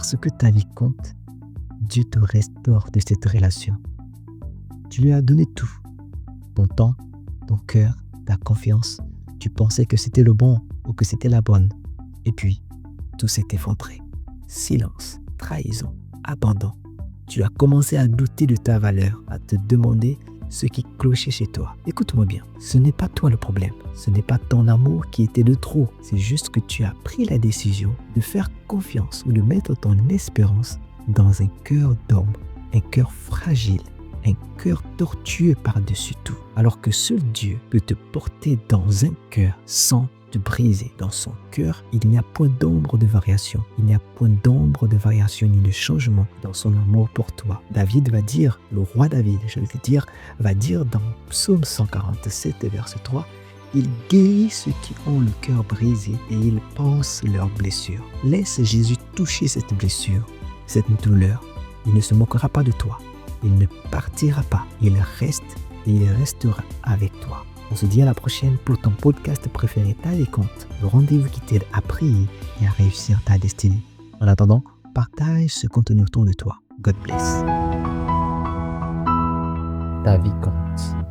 parce que ta vie compte, Dieu te restaure de cette relation. Tu lui as donné tout, ton temps, ton cœur, ta confiance. Tu pensais que c'était le bon ou que c'était la bonne. Et puis, tout s'est effondré. Silence, trahison, abandon. Tu as commencé à douter de ta valeur, à te demander ce qui clochait chez toi. Écoute-moi bien, ce n'est pas toi le problème. Ce n'est pas ton amour qui était de trop. C'est juste que tu as pris la décision de faire confiance ou de mettre ton espérance dans un cœur d'homme, un cœur fragile, un cœur tortueux par-dessus tout. Alors que seul Dieu peut te porter dans un cœur sans te briser. Dans son cœur, il n'y a point d'ombre de variation. Il n'y a point d'ombre de variation ni de changement dans son amour pour toi. David va dire, le roi David, va dire dans Psaume 147, verset 3, « Il guérit ceux qui ont le cœur brisé et il pense leurs blessures. » Laisse Jésus toucher cette blessure, cette douleur. Il ne se moquera pas de toi. Il ne partira pas. Il reste et il restera avec toi. On se dit à la prochaine pour ton podcast préféré Ta vie compte, le rendez-vous qui t'aide à prier et à réussir ta destinée. En attendant, partage ce contenu autour de toi. God bless. Ta vie compte.